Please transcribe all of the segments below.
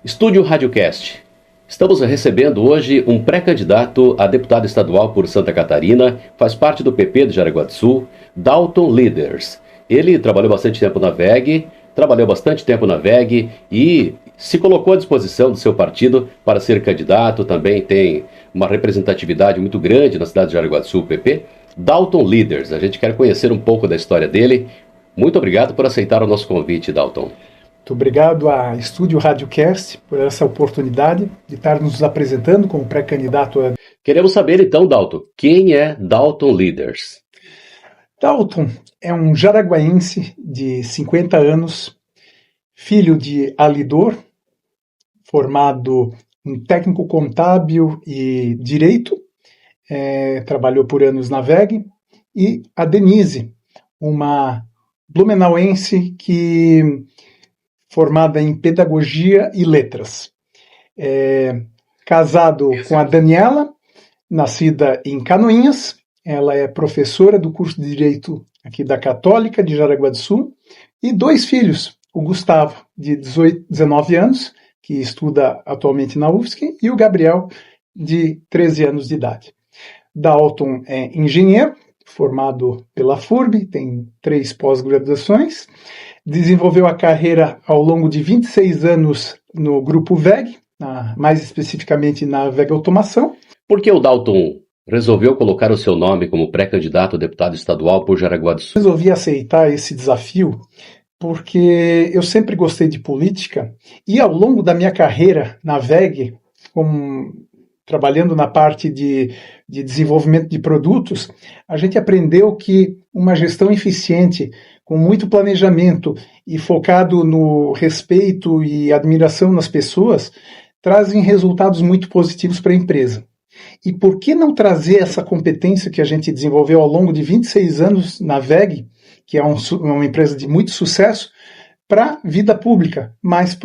Estúdio Radiocast. Estamos recebendo hoje um pré-candidato a deputado estadual por Santa Catarina, faz parte do PP de Jaraguá do Sul, Dalton Leaders. Ele trabalhou bastante tempo na VEG e se colocou à disposição do seu partido para ser candidato. Também tem uma representatividade muito grande na cidade de Jaraguá do Sul, PP. Dalton Leaders, a gente quer conhecer um pouco da história dele. Muito obrigado por aceitar o nosso convite, Dalton. Muito obrigado à Estúdio Radiocast por essa oportunidade de estar nos apresentando como pré-candidato a... Queremos saber então, Dalton, quem é Dalton Leaders? Dalton é um jaraguaense de 50 anos, filho de alidor, formado em técnico contábil e direito, trabalhou por anos na VEG, e a Denise, uma blumenauense que formada em pedagogia e letras. Casado com a Daniela, nascida em Canoinhas. Ela é professora do curso de Direito aqui da Católica de Jaraguá do Sul, e 2 filhos, o Gustavo, de 19 anos, que estuda atualmente na UFSC, e o Gabriel, de 13 anos de idade. Dalton é engenheiro, formado pela FURB, tem 3 pós-graduações, desenvolveu a carreira ao longo de 26 anos no grupo VEG, mais especificamente na VEG Automação. Por que o Dalton resolveu colocar o seu nome como pré-candidato a deputado estadual por Jaraguá do Sul? Resolvi aceitar esse desafio porque eu sempre gostei de política e ao longo da minha carreira na VEG, trabalhando na parte de desenvolvimento de produtos, a gente aprendeu que uma gestão eficiente, com muito planejamento e focado no respeito e admiração nas pessoas, trazem resultados muito positivos para a empresa. E por que não trazer essa competência que a gente desenvolveu ao longo de 26 anos na VEG, que é uma empresa de muito sucesso, para a vida pública, mais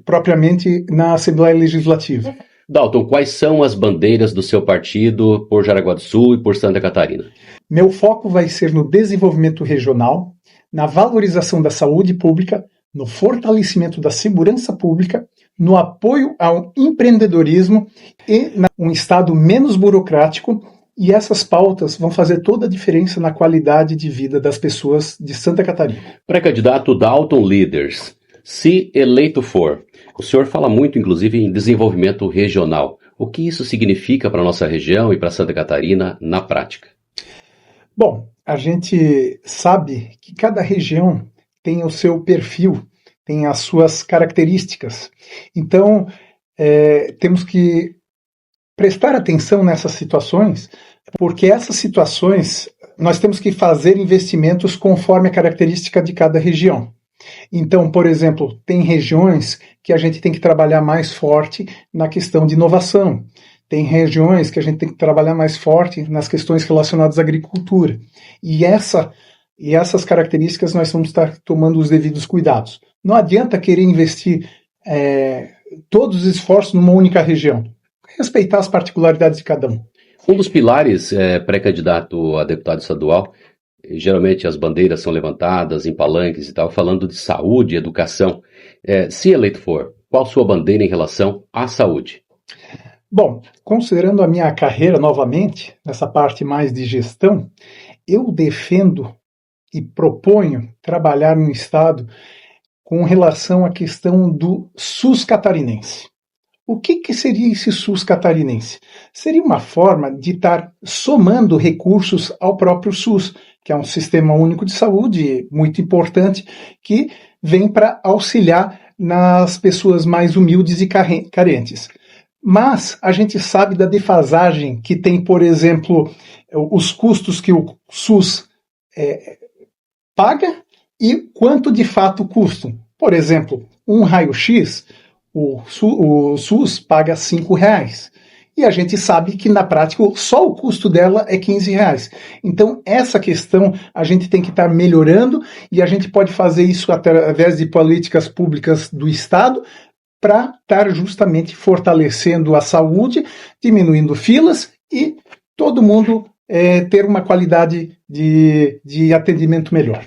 propriamente na Assembleia Legislativa? Dalton, quais são as bandeiras do seu partido por Jaraguá do Sul e por Santa Catarina? Meu foco vai ser no desenvolvimento regional, na valorização da saúde pública, no fortalecimento da segurança pública, no apoio ao empreendedorismo e um Estado menos burocrático, e essas pautas vão fazer toda a diferença na qualidade de vida das pessoas de Santa Catarina. Pré-candidato Dalton Leaders, se eleito for, o senhor fala muito, inclusive, em desenvolvimento regional. O que isso significa para a nossa região e para Santa Catarina na prática? Bom, a gente sabe que cada região tem o seu perfil, tem as suas características. Então, temos que prestar atenção nessas situações, porque essas situações nós temos que fazer investimentos conforme a característica de cada região. Então, por exemplo, tem regiões que a gente tem que trabalhar mais forte na questão de inovação. Tem regiões que a gente tem que trabalhar mais forte nas questões relacionadas à agricultura. E essas características nós vamos estar tomando os devidos cuidados. Não adianta querer investir todos os esforços numa única região. Respeitar as particularidades de cada um. Um dos pilares pré-candidato a deputado estadual, geralmente as bandeiras são levantadas em palanques e tal, falando de saúde e educação. Se eleito for, qual sua bandeira em relação à saúde? Bom, considerando a minha carreira novamente, nessa parte mais de gestão, eu defendo e proponho trabalhar no Estado com relação à questão do SUS catarinense. O que seria esse SUS catarinense? Seria uma forma de estar somando recursos ao próprio SUS, que é um sistema único de saúde muito importante, que vem para auxiliar nas pessoas mais humildes e carentes. Mas a gente sabe da defasagem que tem, por exemplo, os custos que o SUS paga e quanto de fato custam. Por exemplo, um raio-x, o SUS paga R$5. E a gente sabe que, na prática, só o custo dela é R$15. Então, essa questão a gente tem que estar melhorando, e a gente pode fazer isso através de políticas públicas do Estado para estar justamente fortalecendo a saúde, diminuindo filas e todo mundo ter uma qualidade de atendimento melhor.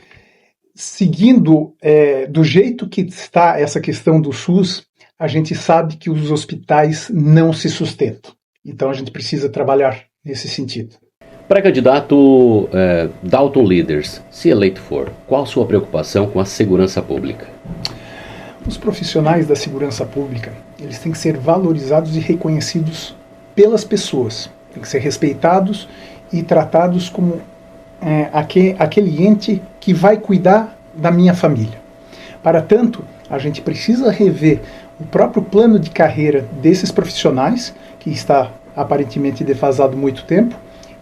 Seguindo do jeito que está essa questão do SUS, a gente sabe que os hospitais não se sustentam. Então a gente precisa trabalhar nesse sentido. Pré-candidato Dalton Leaders, se eleito for, qual a sua preocupação com a segurança pública? Os profissionais da segurança pública, eles têm que ser valorizados e reconhecidos pelas pessoas. Têm que ser respeitados e tratados como aquele ente que vai cuidar da minha família. Para tanto, a gente precisa rever o próprio plano de carreira desses profissionais, que está aparentemente defasado há muito tempo,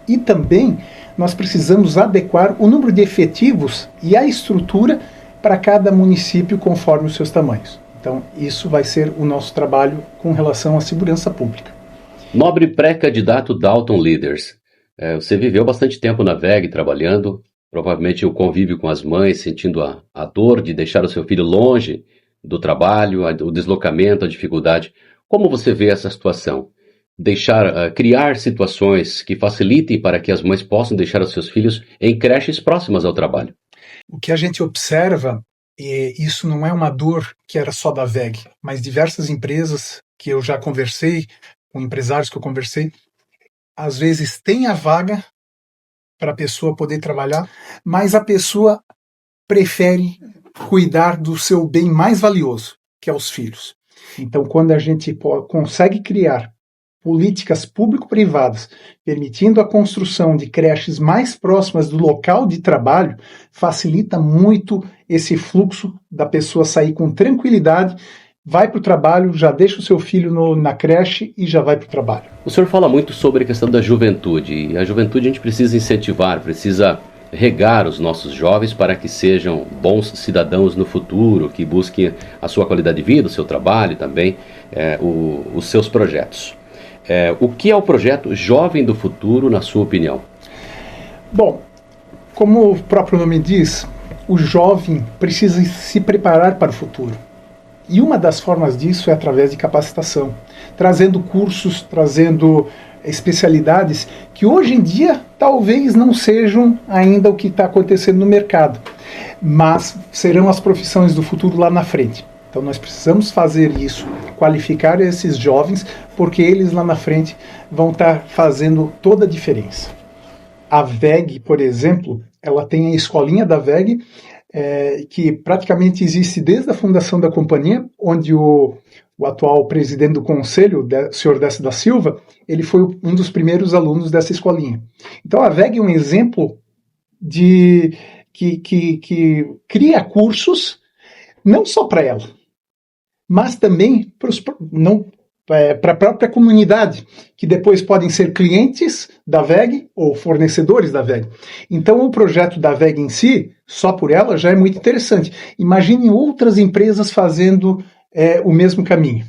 e também nós precisamos adequar o número de efetivos e a estrutura para cada município conforme os seus tamanhos. Então, isso vai ser o nosso trabalho com relação à segurança pública. Nobre pré-candidato Dalton Leaders, você viveu bastante tempo na WEG trabalhando, provavelmente o convívio com as mães, sentindo a dor de deixar o seu filho longe do trabalho, o deslocamento, a dificuldade. Como você vê essa situação? Criar situações que facilitem para que as mães possam deixar os seus filhos em creches próximas ao trabalho. O que a gente observa, e isso não é uma dor que era só da WEG, mas diversas empresas que eu já conversei, com empresários que eu conversei, às vezes tem a vaga para a pessoa poder trabalhar, mas a pessoa prefere cuidar do seu bem mais valioso, que é os filhos. Então, quando a gente consegue criar políticas público-privadas, permitindo a construção de creches mais próximas do local de trabalho, facilita muito esse fluxo da pessoa sair com tranquilidade, vai para o trabalho, já deixa o seu filho na creche e já vai para o trabalho. O senhor fala muito sobre a questão da juventude, e a juventude a gente precisa incentivar, precisa regar os nossos jovens para que sejam bons cidadãos no futuro, que busquem a sua qualidade de vida, o seu trabalho e também os seus projetos. O que é o projeto Jovem do Futuro, na sua opinião? Bom, como o próprio nome diz, o jovem precisa se preparar para o futuro. E uma das formas disso é através de capacitação, trazendo cursos, trazendo especialidades que hoje em dia talvez não sejam ainda o que está acontecendo no mercado, mas serão as profissões do futuro lá na frente. Então nós precisamos fazer isso, qualificar esses jovens, porque eles lá na frente vão estar fazendo toda a diferença. A WEG, por exemplo, ela tem a escolinha da WEG, que praticamente existe desde a fundação da companhia, onde o atual presidente do conselho, o senhor Décio da Silva, ele foi um dos primeiros alunos dessa escolinha. Então a WEG é um exemplo que cria cursos, não só para ela, mas também para a própria comunidade, que depois podem ser clientes da WEG ou fornecedores da WEG. Então o projeto da WEG em si, só por ela, já é muito interessante. Imaginem outras empresas fazendo o mesmo caminho.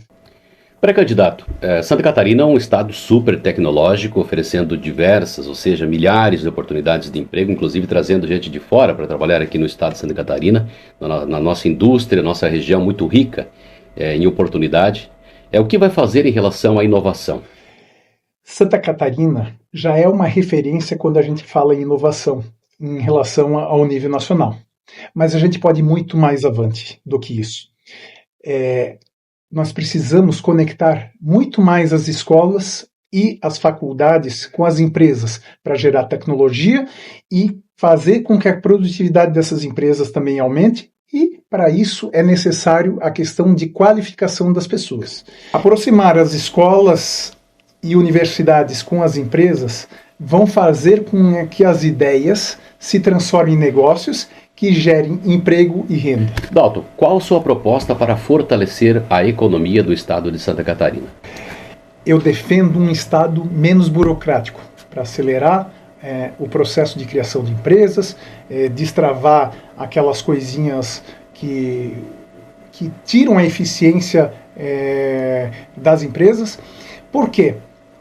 Pré-candidato, Santa Catarina é um estado super tecnológico, oferecendo diversas, ou seja, milhares de oportunidades de emprego, inclusive trazendo gente de fora para trabalhar aqui no estado de Santa Catarina, na nossa indústria, nossa região muito rica em oportunidade. O que vai fazer em relação à inovação? Santa Catarina já é uma referência quando a gente fala em inovação, em relação ao nível nacional. Mas a gente pode ir muito mais avante do que isso. Nós precisamos conectar muito mais as escolas e as faculdades com as empresas para gerar tecnologia e fazer com que a produtividade dessas empresas também aumente. E, para isso, é necessário a questão de qualificação das pessoas. Aproximar as escolas e universidades com as empresas vão fazer com que as ideias se transformem em negócios que gerem emprego e renda. Dalton, qual a sua proposta para fortalecer a economia do estado de Santa Catarina? Eu defendo um estado menos burocrático, para acelerar o processo de criação de empresas, destravar aquelas coisinhas que tiram a eficiência das empresas. Por quê?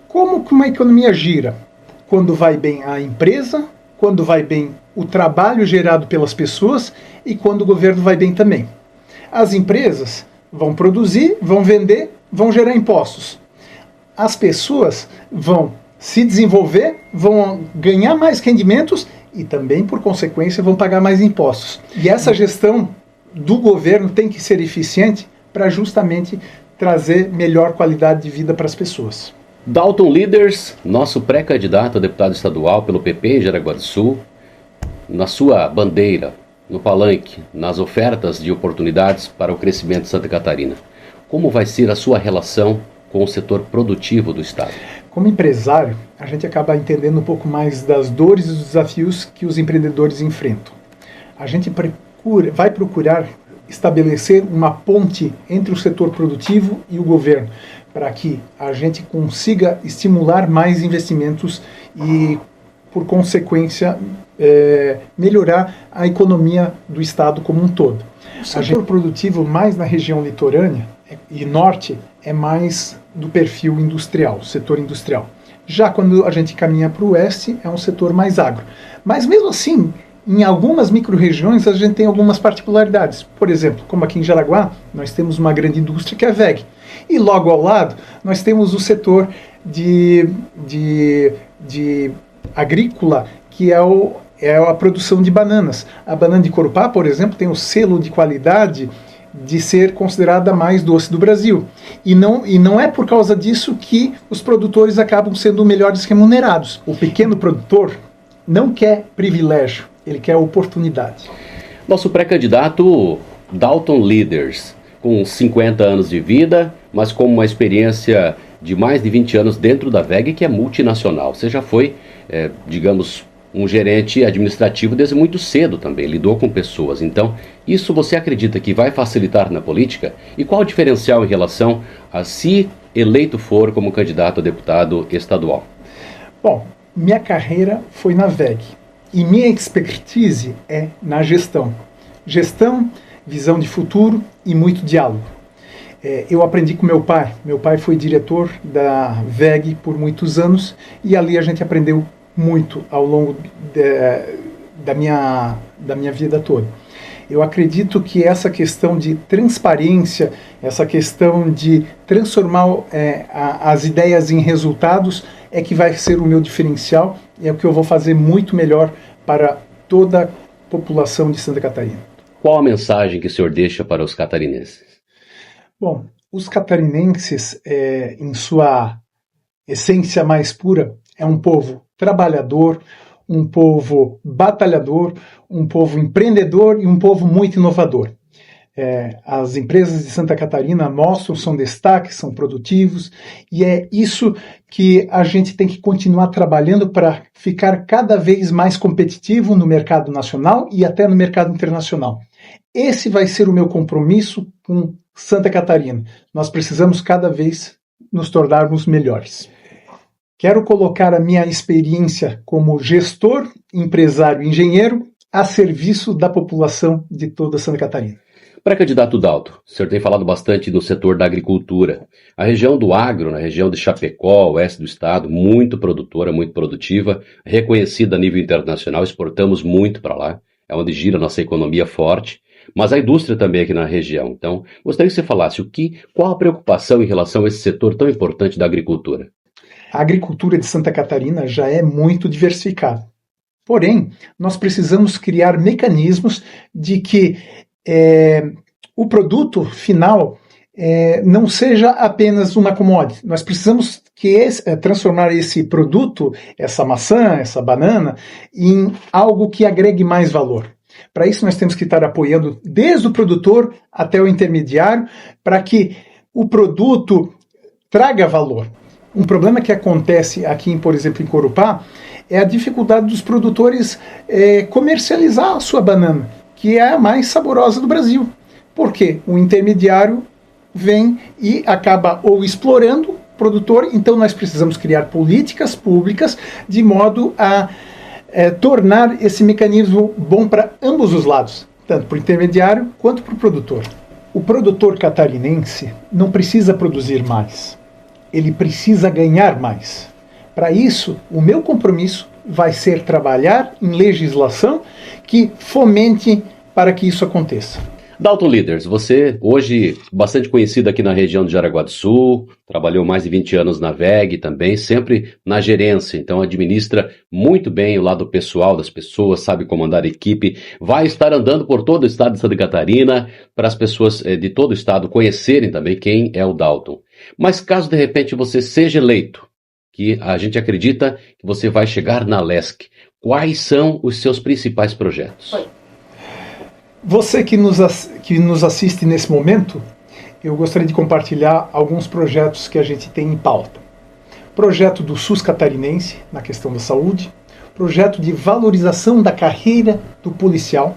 Como que uma economia gira? Quando vai bem a empresa, quando vai bem o trabalho gerado pelas pessoas e quando o governo vai bem também. As empresas vão produzir, vão vender, vão gerar impostos. As pessoas vão se desenvolver, vão ganhar mais rendimentos e também, por consequência, vão pagar mais impostos. E essa gestão do governo tem que ser eficiente para justamente trazer melhor qualidade de vida para as pessoas. Dalton Leaders, nosso pré-candidato a deputado estadual pelo PP em Jaraguá do Sul, na sua bandeira, no palanque, nas ofertas de oportunidades para o crescimento de Santa Catarina, como vai ser a sua relação com o setor produtivo do estado? Como empresário, a gente acaba entendendo um pouco mais das dores e dos desafios que os empreendedores enfrentam. A gente vai procurar estabelecer uma ponte entre o setor produtivo e o governo, para que a gente consiga estimular mais investimentos e, por consequência, melhorar a economia do estado como um todo. O setor produtivo, mais na região litorânea e norte, é mais do perfil industrial, setor industrial. Já quando a gente caminha para o oeste, é um setor mais agro. Mas mesmo assim, em algumas micro-regiões, a gente tem algumas particularidades. Por exemplo, como aqui em Jaraguá, nós temos uma grande indústria que é a WEG. E logo ao lado, nós temos o setor de agrícola, que é a produção de bananas. A banana de Corupá, por exemplo, tem o selo de qualidade de ser considerada a mais doce do Brasil. E não é por causa disso que os produtores acabam sendo melhores remunerados. O pequeno produtor não quer privilégio, ele quer oportunidade. Nosso pré-candidato Dalton Leaders, com 50 anos de vida, mas com uma experiência de mais de 20 anos dentro da WEG, que é multinacional. Você já foi, digamos, um gerente administrativo desde muito cedo também, lidou com pessoas. Então, isso você acredita que vai facilitar na política? E qual o diferencial em relação a se eleito for como candidato a deputado estadual? Bom, minha carreira foi na WEG e minha expertise é na gestão. Gestão, visão de futuro e muito diálogo. Eu aprendi com meu pai. Meu pai foi diretor da WEG por muitos anos e ali a gente aprendeu muito ao longo da minha vida toda. Eu acredito que essa questão de transparência, essa questão de transformar as ideias em resultados é que vai ser o meu diferencial e é o que eu vou fazer muito melhor para toda a população de Santa Catarina. Qual a mensagem que o senhor deixa para os catarinenses? Bom, os catarinenses, em sua essência mais pura, é um povo trabalhador, um povo batalhador, um povo empreendedor e um povo muito inovador. As empresas de Santa Catarina mostram, são destaques, são produtivos, e é isso que a gente tem que continuar trabalhando para ficar cada vez mais competitivo no mercado nacional e até no mercado internacional. Esse vai ser o meu compromisso com Santa Catarina. Nós precisamos cada vez nos tornarmos melhores. Quero colocar a minha experiência como gestor, empresário e engenheiro a serviço da população de toda Santa Catarina. Pré-candidato Dalton, o senhor tem falado bastante do setor da agricultura. A região do agro, na região de Chapecó, oeste do estado, muito produtora, muito produtiva, reconhecida a nível internacional, exportamos muito para lá, é onde gira a nossa economia forte, mas a indústria também aqui na região. Então, gostaria que você falasse qual a preocupação em relação a esse setor tão importante da agricultura. A agricultura de Santa Catarina já é muito diversificada. Porém, nós precisamos criar mecanismos de que o produto final não seja apenas uma commodity. Nós precisamos transformar esse produto, essa maçã, essa banana, em algo que agregue mais valor. Para isso, nós temos que estar apoiando desde o produtor até o intermediário, para que o produto traga valor. Um problema que acontece aqui, por exemplo, em Corupá, é a dificuldade dos produtores comercializar a sua banana, que é a mais saborosa do Brasil. Por quê? O intermediário vem e acaba ou explorando o produtor, então nós precisamos criar políticas públicas de modo a tornar esse mecanismo bom para ambos os lados, tanto para o intermediário quanto para o produtor. O produtor catarinense não precisa produzir mais, ele precisa ganhar mais. Para isso, o meu compromisso vai ser trabalhar em legislação que fomente para que isso aconteça. Dalton Leaders, você hoje bastante conhecido aqui na região de Jaraguá do Sul, trabalhou mais de 20 anos na VEG também, sempre na gerência, então administra muito bem o lado pessoal das pessoas, sabe comandar a equipe, vai estar andando por todo o estado de Santa Catarina para as pessoas de todo o estado conhecerem também quem é o Dalton. Mas caso de repente você seja eleito, que a gente acredita que você vai chegar na LESC, quais são os seus principais projetos? Você que nos assiste nesse momento, eu gostaria de compartilhar alguns projetos que a gente tem em pauta. Projeto do SUS catarinense, na questão da saúde. Projeto de valorização da carreira do policial.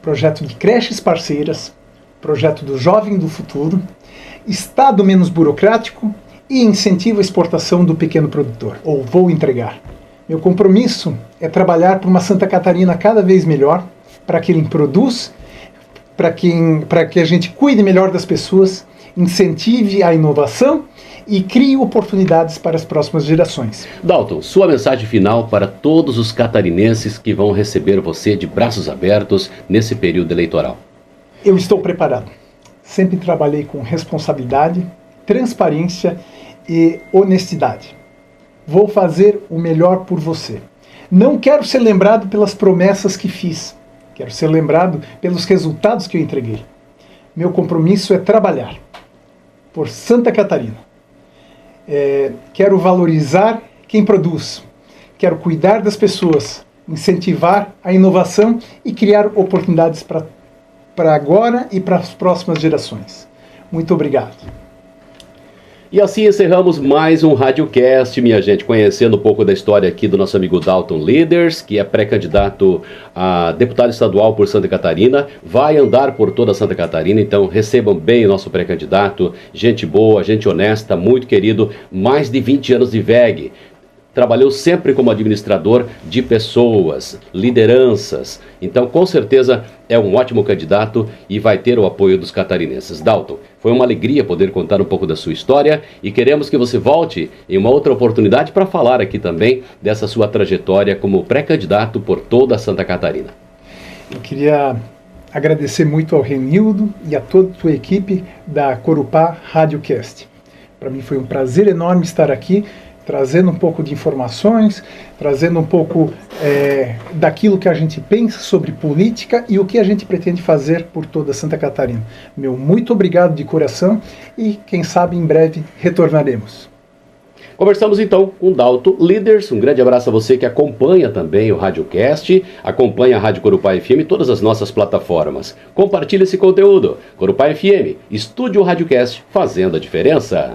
Projeto de creches parceiras. Projeto do Jovem do Futuro. Estado menos burocrático e incentivo à exportação do pequeno produtor, ou vou entregar. Meu compromisso é trabalhar por uma Santa Catarina cada vez melhor, para quem produz, para que a gente cuide melhor das pessoas, incentive a inovação e crie oportunidades para as próximas gerações. Dalton, sua mensagem final para todos os catarinenses que vão receber você de braços abertos nesse período eleitoral. Eu estou preparado. Sempre trabalhei com responsabilidade, transparência e honestidade. Vou fazer o melhor por você. Não quero ser lembrado pelas promessas que fiz. Quero ser lembrado pelos resultados que eu entreguei. Meu compromisso é trabalhar por Santa Catarina. Quero valorizar quem produz. Quero cuidar das pessoas, incentivar a inovação e criar oportunidades para agora e para as próximas gerações. Muito obrigado. E assim encerramos mais um Radiocast, minha gente, conhecendo um pouco da história aqui do nosso amigo Dalton Leaders, que é pré-candidato a deputado estadual por Santa Catarina, vai andar por toda Santa Catarina, então recebam bem o nosso pré-candidato, gente boa, gente honesta, muito querido, mais de 20 anos de VEG. Trabalhou sempre como administrador de pessoas, lideranças. Então, com certeza, é um ótimo candidato e vai ter o apoio dos catarinenses. Dalton, foi uma alegria poder contar um pouco da sua história e queremos que você volte em uma outra oportunidade para falar aqui também dessa sua trajetória como pré-candidato por toda Santa Catarina. Eu queria agradecer muito ao Renildo e a toda a sua equipe da Corupá Radiocast. Para mim foi um prazer enorme estar aqui, trazendo um pouco de informações, trazendo um pouco daquilo que a gente pensa sobre política e o que a gente pretende fazer por toda Santa Catarina. Meu muito obrigado de coração e, quem sabe, em breve retornaremos. Conversamos então com Dalton Leaders. Um grande abraço a você que acompanha também o Radiocast, acompanha a Rádio Corupá FM e todas as nossas plataformas. Compartilhe esse conteúdo. Corupá FM, Estúdio Radiocast, fazendo a diferença.